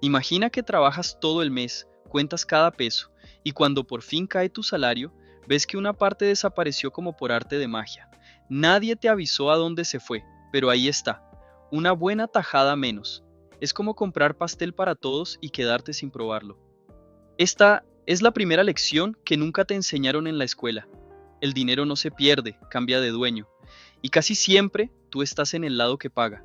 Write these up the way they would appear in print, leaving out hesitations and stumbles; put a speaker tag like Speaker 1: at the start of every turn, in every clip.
Speaker 1: Imagina que trabajas todo el mes, cuentas cada peso, y cuando por fin cae tu salario, ves que una parte desapareció como por arte de magia. Nadie te avisó a dónde se fue, pero ahí está, una buena tajada menos. Es como comprar pastel para todos y quedarte sin probarlo. Esta es la primera lección que nunca te enseñaron en la escuela. El dinero no se pierde, cambia de dueño. Y casi siempre tú estás en el lado que paga.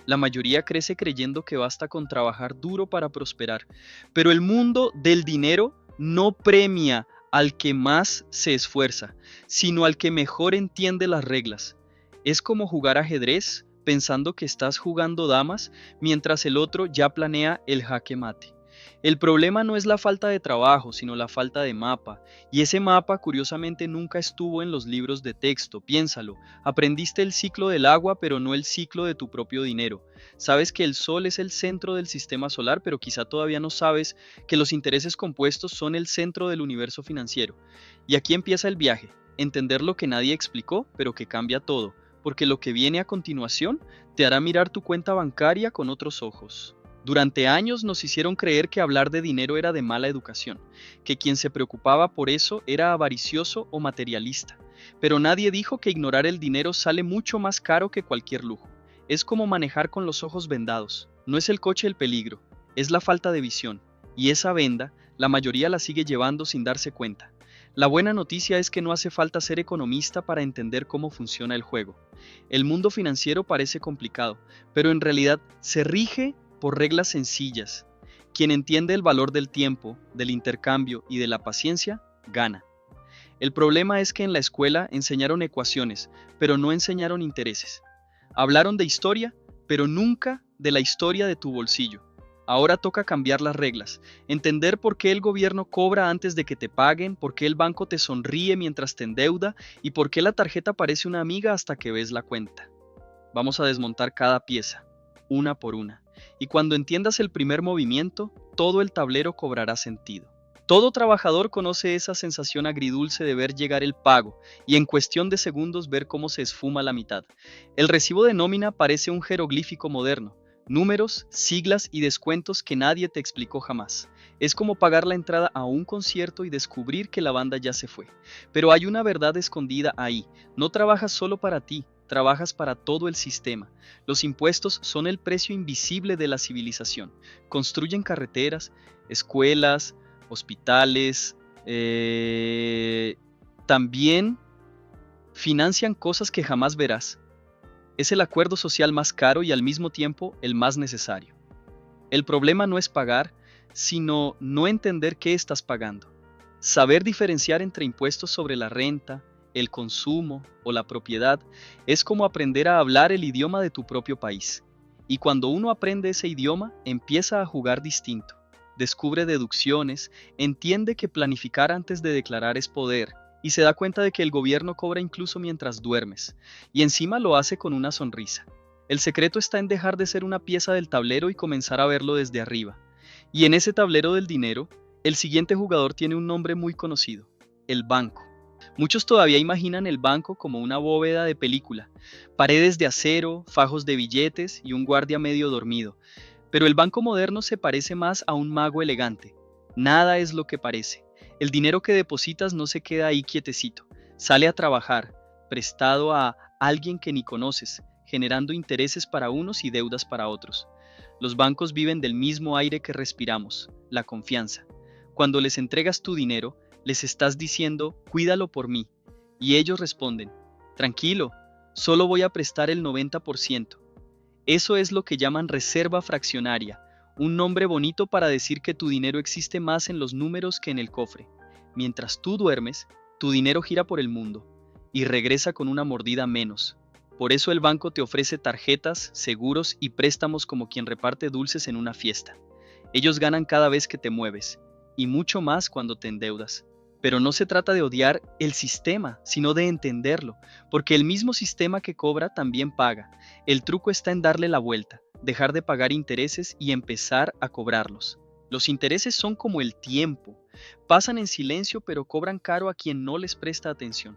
Speaker 1: La mayoría crece creyendo que basta con trabajar duro para prosperar, pero el mundo del dinero no premia al que más se esfuerza, sino al que mejor entiende las reglas. Es como jugar ajedrez pensando que estás jugando damas mientras el otro ya planea el jaque mate. El problema no es la falta de trabajo, sino la falta de mapa. Y ese mapa, curiosamente, nunca estuvo en los libros de texto. Piénsalo. Aprendiste el ciclo del agua, pero no el ciclo de tu propio dinero. Sabes que el Sol es el centro del sistema solar, pero quizá todavía no sabes que los intereses compuestos son el centro del universo financiero. Y aquí empieza el viaje. Entender lo que nadie explicó, pero que cambia todo. Porque lo que viene a continuación te hará mirar tu cuenta bancaria con otros ojos. Durante años nos hicieron creer que hablar de dinero era de mala educación, que quien se preocupaba por eso era avaricioso o materialista. Pero nadie dijo que ignorar el dinero sale mucho más caro que cualquier lujo. Es como manejar con los ojos vendados. No es el coche el peligro, es la falta de visión. Y esa venda, la mayoría la sigue llevando sin darse cuenta. La buena noticia es que no hace falta ser economista para entender cómo funciona el juego. El mundo financiero parece complicado, pero en realidad se rige por reglas sencillas. Quien entiende el valor del tiempo, del intercambio y de la paciencia, gana. El problema es que en la escuela enseñaron ecuaciones, pero no enseñaron intereses. Hablaron de historia, pero nunca de la historia de tu bolsillo. Ahora toca cambiar las reglas, entender por qué el gobierno cobra antes de que te paguen, por qué el banco te sonríe mientras te endeuda y por qué la tarjeta parece una amiga hasta que ves la cuenta. Vamos a desmontar cada pieza, una por una. Y cuando entiendas el primer movimiento, todo el tablero cobrará sentido. Todo trabajador conoce esa sensación agridulce de ver llegar el pago y en cuestión de segundos ver cómo se esfuma la mitad. El recibo de nómina parece un jeroglífico moderno, números, siglas y descuentos que nadie te explicó jamás. Es como pagar la entrada a un concierto y descubrir que la banda ya se fue. Pero hay una verdad escondida ahí. No trabajas solo para ti, trabajas para todo el sistema. Los impuestos son el precio invisible de la civilización. Construyen carreteras, escuelas, hospitales, también financian cosas que jamás verás. Es el acuerdo social más caro y al mismo tiempo el más necesario. El problema no es pagar, sino no entender qué estás pagando. Saber diferenciar entre impuestos sobre la renta, el consumo o la propiedad es como aprender a hablar el idioma de tu propio país. Y cuando uno aprende ese idioma, empieza a jugar distinto. Descubre deducciones, entiende que planificar antes de declarar es poder y se da cuenta de que el gobierno cobra incluso mientras duermes. Y encima lo hace con una sonrisa. El secreto está en dejar de ser una pieza del tablero y comenzar a verlo desde arriba. Y en ese tablero del dinero, el siguiente jugador tiene un nombre muy conocido, el banco. Muchos todavía imaginan el banco como una bóveda de película, paredes de acero, fajos de billetes y un guardia medio dormido. Pero el banco moderno se parece más a un mago elegante. Nada es lo que parece. El dinero que depositas no se queda ahí quietecito. Sale a trabajar, prestado a alguien que ni conoces, generando intereses para unos y deudas para otros. Los bancos viven del mismo aire que respiramos, la confianza. Cuando les entregas tu dinero, les estás diciendo, cuídalo por mí. Y ellos responden, tranquilo, solo voy a prestar el 90%. Eso es lo que llaman reserva fraccionaria, un nombre bonito para decir que tu dinero existe más en los números que en el cofre. Mientras tú duermes, tu dinero gira por el mundo y regresa con una mordida menos. Por eso el banco te ofrece tarjetas, seguros y préstamos como quien reparte dulces en una fiesta. Ellos ganan cada vez que te mueves y mucho más cuando te endeudas. Pero no se trata de odiar el sistema, sino de entenderlo, porque el mismo sistema que cobra también paga. El truco está en darle la vuelta, dejar de pagar intereses y empezar a cobrarlos. Los intereses son como el tiempo. Pasan en silencio pero cobran caro a quien no les presta atención.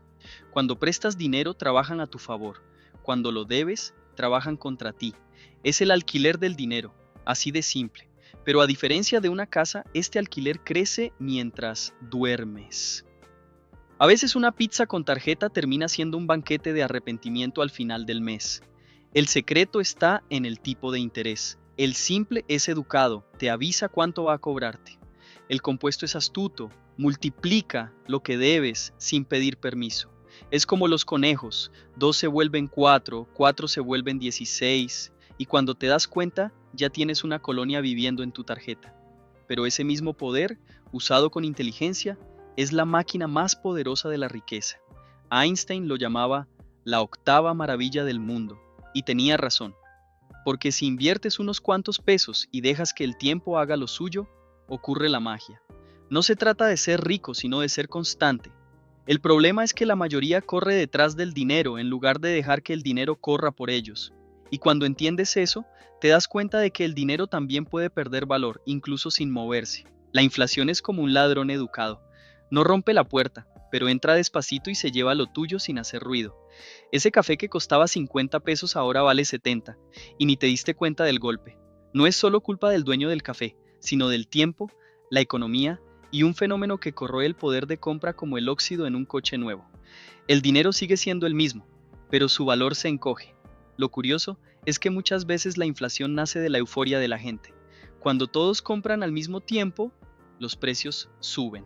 Speaker 1: Cuando prestas dinero trabajan a tu favor. Cuando lo debes, trabajan contra ti. Es el alquiler del dinero, así de simple. Pero a diferencia de una casa, este alquiler crece mientras duermes. A veces una pizza con tarjeta termina siendo un banquete de arrepentimiento al final del mes. El secreto está en el tipo de interés. El simple es educado, te avisa cuánto va a cobrarte. El compuesto es astuto, multiplica lo que debes sin pedir permiso. Es como los conejos, 2 se vuelven 4, 4 se vuelven 16, y cuando te das cuenta ya tienes una colonia viviendo en tu tarjeta. Pero ese mismo poder, usado con inteligencia, es la máquina más poderosa de la riqueza. Einstein lo llamaba la octava maravilla del mundo, y tenía razón, porque si inviertes unos cuantos pesos y dejas que el tiempo haga lo suyo, ocurre la magia. No se trata de ser rico, sino de ser constante. El problema es que la mayoría corre detrás del dinero en lugar de dejar que el dinero corra por ellos. Y cuando entiendes eso, te das cuenta de que el dinero también puede perder valor, incluso sin moverse. La inflación es como un ladrón educado. No rompe la puerta, pero entra despacito y se lleva lo tuyo sin hacer ruido. Ese café que costaba 50 pesos ahora vale 70, y ni te diste cuenta del golpe. No es solo culpa del dueño del café, sino del tiempo, la economía y un fenómeno que corroe el poder de compra como el óxido en un coche nuevo. El dinero sigue siendo el mismo, pero su valor se encoge. Lo curioso es que muchas veces la inflación nace de la euforia de la gente. Cuando todos compran al mismo tiempo, los precios suben.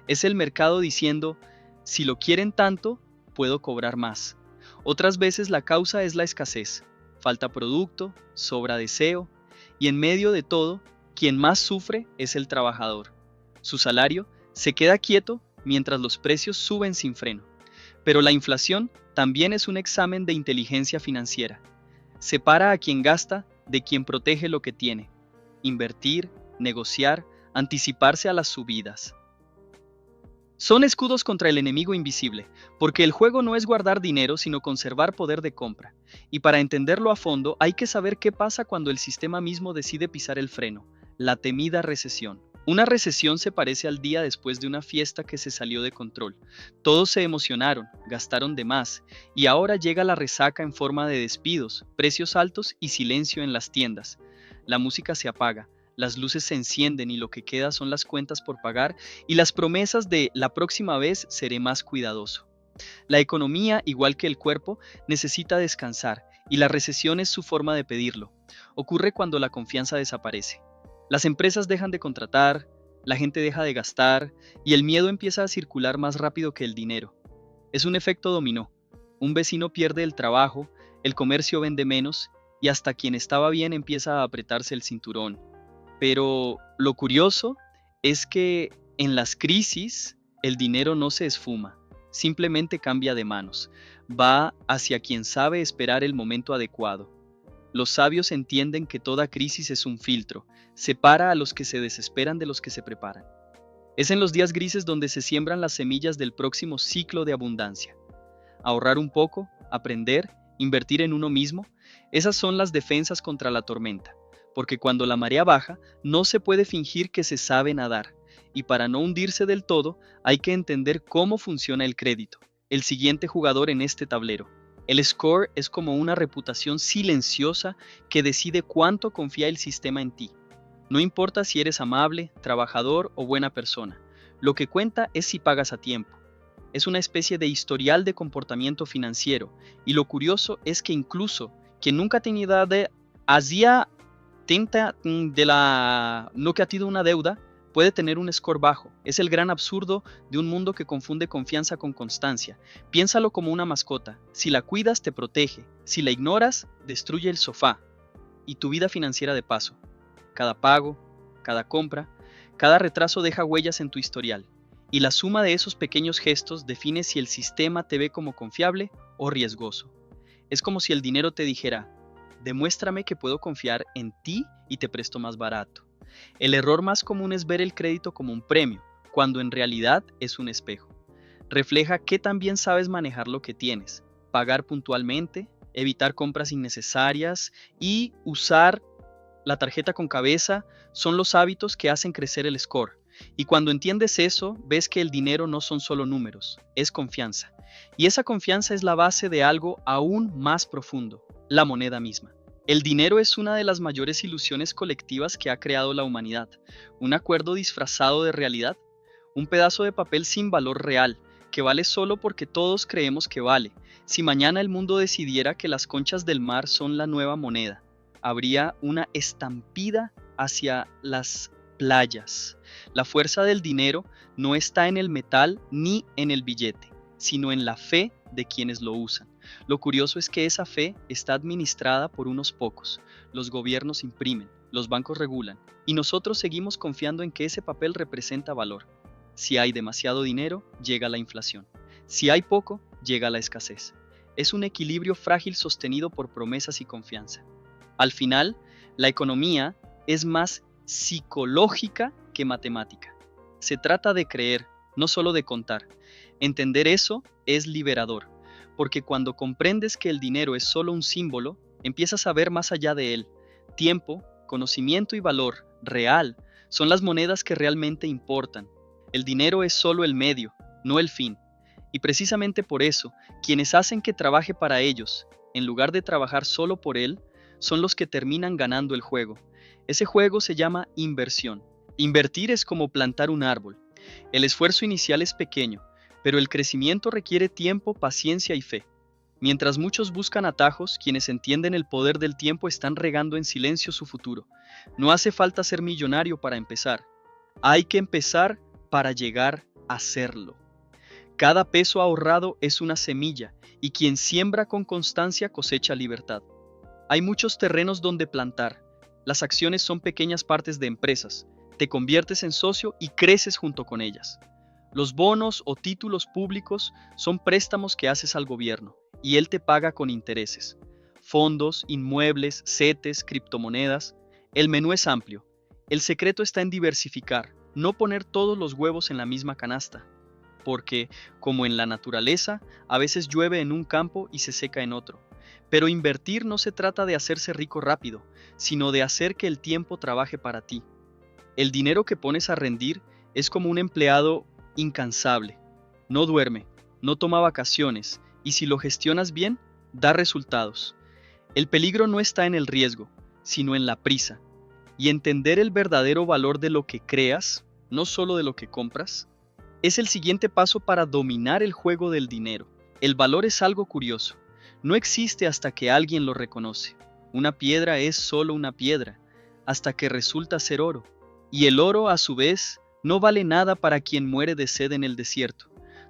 Speaker 1: Es el mercado diciendo, si lo quieren tanto, puedo cobrar más. Otras veces la causa es la escasez. Falta producto, sobra deseo, y en medio de todo, quien más sufre es el trabajador. Su salario se queda quieto mientras los precios suben sin freno. Pero la inflación también es un examen de inteligencia financiera. Separa a quien gasta de quien protege lo que tiene. Invertir, negociar, anticiparse a las subidas. Son escudos contra el enemigo invisible, porque el juego no es guardar dinero, sino conservar poder de compra. Y para entenderlo a fondo, hay que saber qué pasa cuando el sistema mismo decide pisar el freno, la temida recesión. Una recesión se parece al día después de una fiesta que se salió de control. Todos se emocionaron, gastaron de más, y ahora llega la resaca en forma de despidos, precios altos y silencio en las tiendas. La música se apaga. Las luces se encienden y lo que queda son las cuentas por pagar y las promesas de la próxima vez seré más cuidadoso. La economía, igual que el cuerpo, necesita descansar y la recesión es su forma de pedirlo. Ocurre cuando la confianza desaparece. Las empresas dejan de contratar, la gente deja de gastar y el miedo empieza a circular más rápido que el dinero. Es un efecto dominó. Un vecino pierde el trabajo, el comercio vende menos y hasta quien estaba bien empieza a apretarse el cinturón. Pero lo curioso es que en las crisis el dinero no se esfuma, simplemente cambia de manos, va hacia quien sabe esperar el momento adecuado. Los sabios entienden que toda crisis es un filtro, separa a los que se desesperan de los que se preparan. Es en los días grises donde se siembran las semillas del próximo ciclo de abundancia. Ahorrar un poco, aprender, invertir en uno mismo, esas son las defensas contra la tormenta. Porque cuando la marea baja, no se puede fingir que se sabe nadar, y para no hundirse del todo, hay que entender cómo funciona el crédito, el siguiente jugador en este tablero. El score es como una reputación silenciosa que decide cuánto confía el sistema en ti. No importa si eres amable, trabajador o buena persona, lo que cuenta es si pagas a tiempo. Es una especie de historial de comportamiento financiero, y lo curioso es que incluso quien nunca ha tenido no que ha tenido una deuda, puede tener un score bajo. Es el gran absurdo de un mundo que confunde confianza con constancia. Piénsalo como una mascota. Si la cuidas, te protege. Si la ignoras, destruye el sofá. Y tu vida financiera de paso. Cada pago, cada compra, cada retraso deja huellas en tu historial. Y la suma de esos pequeños gestos define si el sistema te ve como confiable o riesgoso. Es como si el dinero te dijera: demuéstrame que puedo confiar en ti y te presto más barato. El error más común es ver el crédito como un premio, cuando en realidad es un espejo. Refleja qué tan bien sabes manejar lo que tienes, pagar puntualmente, evitar compras innecesarias y usar la tarjeta con cabeza son los hábitos que hacen crecer el score. Y cuando entiendes eso, ves que el dinero no son solo números, es confianza. Y esa confianza es la base de algo aún más profundo, la moneda misma. El dinero es una de las mayores ilusiones colectivas que ha creado la humanidad, un acuerdo disfrazado de realidad, un pedazo de papel sin valor real, que vale solo porque todos creemos que vale. Si mañana el mundo decidiera que las conchas del mar son la nueva moneda, habría una estampida hacia las playas. La fuerza del dinero no está en el metal ni en el billete, sino en la fe de quienes lo usan. Lo curioso es que esa fe está administrada por unos pocos. Los gobiernos imprimen, los bancos regulan, y nosotros seguimos confiando en que ese papel representa valor. Si hay demasiado dinero, llega la inflación. Si hay poco, llega la escasez. Es un equilibrio frágil sostenido por promesas y confianza. Al final, la economía es más psicológica que matemática. Se trata de creer, no solo de contar. Entender eso es liberador, porque cuando comprendes que el dinero es solo un símbolo, empiezas a ver más allá de él. Tiempo, conocimiento y valor real son las monedas que realmente importan. El dinero es solo el medio, no el fin. Y precisamente por eso, quienes hacen que trabaje para ellos, en lugar de trabajar solo por él, son los que terminan ganando el juego. Ese juego se llama inversión. Invertir es como plantar un árbol. El esfuerzo inicial es pequeño, pero el crecimiento requiere tiempo, paciencia y fe. Mientras muchos buscan atajos, quienes entienden el poder del tiempo están regando en silencio su futuro. No hace falta ser millonario para empezar. Hay que empezar para llegar a serlo. Cada peso ahorrado es una semilla, y quien siembra con constancia cosecha libertad. Hay muchos terrenos donde plantar. Las acciones son pequeñas partes de empresas. Te conviertes en socio y creces junto con ellas. Los bonos o títulos públicos son préstamos que haces al gobierno, y él te paga con intereses. Fondos, inmuebles, CETES, criptomonedas. El menú es amplio. El secreto está en diversificar, no poner todos los huevos en la misma canasta. Porque, como en la naturaleza, a veces llueve en un campo y se seca en otro. Pero invertir no se trata de hacerse rico rápido, sino de hacer que el tiempo trabaje para ti. El dinero que pones a rendir es como un empleado incansable. No duerme, no toma vacaciones, y si lo gestionas bien, da resultados. El peligro no está en el riesgo, sino en la prisa. Y entender el verdadero valor de lo que creas, no solo de lo que compras, es el siguiente paso para dominar el juego del dinero. El valor es algo curioso. No existe hasta que alguien lo reconoce. Una piedra es solo una piedra, hasta que resulta ser oro. Y el oro, a su vez, no vale nada para quien muere de sed en el desierto.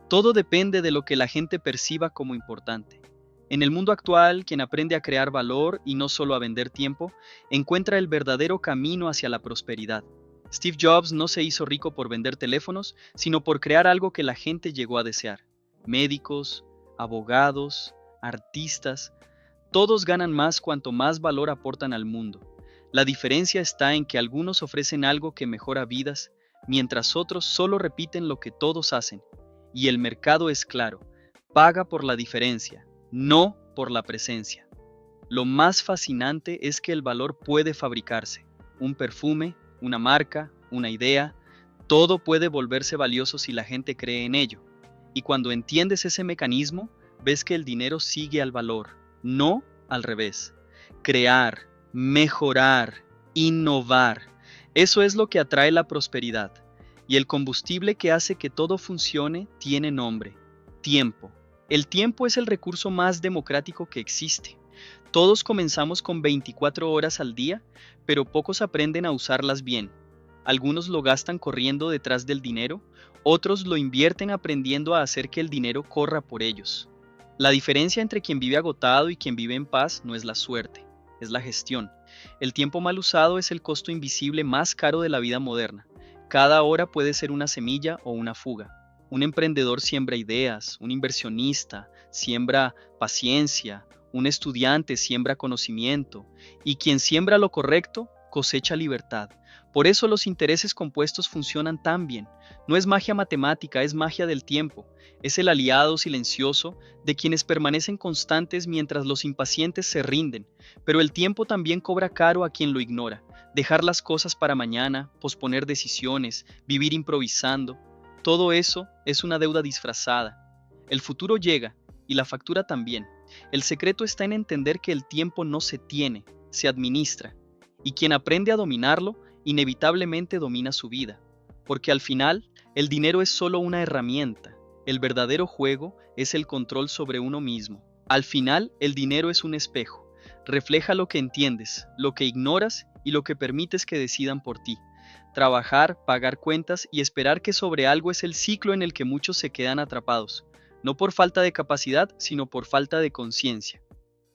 Speaker 1: Todo depende de lo que la gente perciba como importante. En el mundo actual, quien aprende a crear valor y no solo a vender tiempo, encuentra el verdadero camino hacia la prosperidad. Steve Jobs no se hizo rico por vender teléfonos, sino por crear algo que la gente llegó a desear. Médicos, abogados, artistas, todos ganan más cuanto más valor aportan al mundo. La diferencia está en que algunos ofrecen algo que mejora vidas, mientras otros solo repiten lo que todos hacen. Y el mercado es claro, paga por la diferencia, no por la presencia. Lo más fascinante es que el valor puede fabricarse. Un perfume, una marca, una idea, todo puede volverse valioso si la gente cree en ello. Y cuando entiendes ese mecanismo, ves que el dinero sigue al valor, no al revés. Crear, mejorar, innovar, eso es lo que atrae la prosperidad. Y el combustible que hace que todo funcione tiene nombre: tiempo. El tiempo es el recurso más democrático que existe. Todos comenzamos con 24 horas al día, pero pocos aprenden a usarlas bien. Algunos lo gastan corriendo detrás del dinero, otros lo invierten aprendiendo a hacer que el dinero corra por ellos. La diferencia entre quien vive agotado y quien vive en paz no es la suerte, es la gestión. El tiempo mal usado es el costo invisible más caro de la vida moderna. Cada hora puede ser una semilla o una fuga. Un emprendedor siembra ideas, un inversionista siembra paciencia, un estudiante siembra conocimiento, y quien siembra lo correcto cosecha libertad. Por eso los intereses compuestos funcionan tan bien. No es magia matemática, es magia del tiempo. Es el aliado silencioso de quienes permanecen constantes mientras los impacientes se rinden. Pero el tiempo también cobra caro a quien lo ignora. Dejar las cosas para mañana, posponer decisiones, vivir improvisando. Todo eso es una deuda disfrazada. El futuro llega, y la factura también. El secreto está en entender que el tiempo no se tiene, se administra, y quien aprende a dominarlo, inevitablemente domina su vida, porque al final, el dinero es solo una herramienta. El verdadero juego es el control sobre uno mismo. Al final, el dinero es un espejo. Refleja lo que entiendes, lo que ignoras y lo que permites que decidan por ti. Trabajar, pagar cuentas y esperar que sobre algo es el ciclo en el que muchos se quedan atrapados, no por falta de capacidad, sino por falta de conciencia.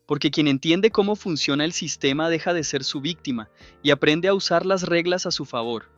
Speaker 1: Porque quien entiende cómo funciona el sistema deja de ser su víctima y aprende a usar las reglas a su favor.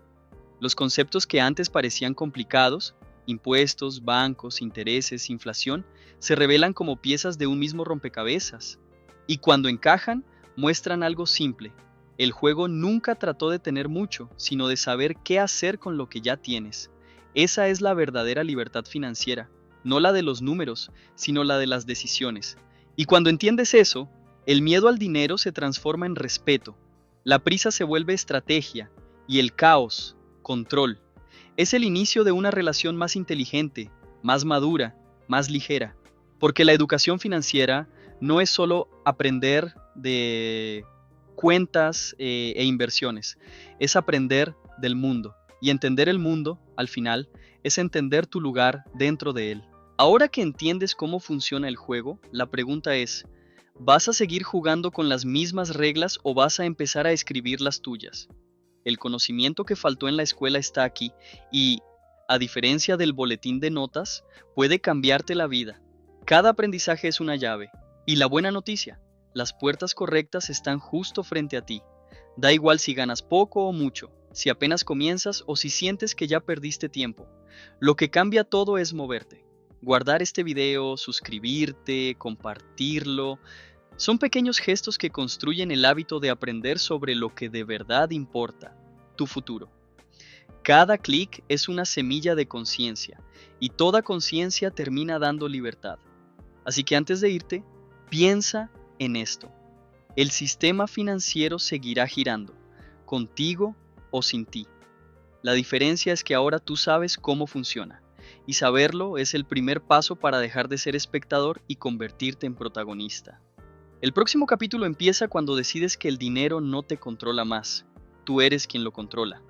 Speaker 1: Los conceptos que antes parecían complicados, impuestos, bancos, intereses, inflación, se revelan como piezas de un mismo rompecabezas. Y cuando encajan, muestran algo simple. El juego nunca trató de tener mucho, sino de saber qué hacer con lo que ya tienes. Esa es la verdadera libertad financiera, no la de los números, sino la de las decisiones. Y cuando entiendes eso, el miedo al dinero se transforma en respeto, la prisa se vuelve estrategia y el caos, control. Es el inicio de una relación más inteligente, más madura, más ligera. Porque la educación financiera no es solo aprender de cuentas e inversiones, es aprender del mundo. Y entender el mundo, al final, es entender tu lugar dentro de él. Ahora que entiendes cómo funciona el juego, la pregunta es, ¿vas a seguir jugando con las mismas reglas o vas a empezar a escribir las tuyas? El conocimiento que faltó en la escuela está aquí y, a diferencia del boletín de notas, puede cambiarte la vida. Cada aprendizaje es una llave. Y la buena noticia, las puertas correctas están justo frente a ti. Da igual si ganas poco o mucho, si apenas comienzas o si sientes que ya perdiste tiempo. Lo que cambia todo es moverte. Guardar este video, suscribirte, compartirlo. Son pequeños gestos que construyen el hábito de aprender sobre lo que de verdad importa, tu futuro. Cada clic es una semilla de conciencia y toda conciencia termina dando libertad. Así que antes de irte, piensa en esto. El sistema financiero seguirá girando, contigo o sin ti. La diferencia es que ahora tú sabes cómo funciona, y saberlo es el primer paso para dejar de ser espectador y convertirte en protagonista. El próximo capítulo empieza cuando decides que el dinero no te controla más, tú eres quien lo controla.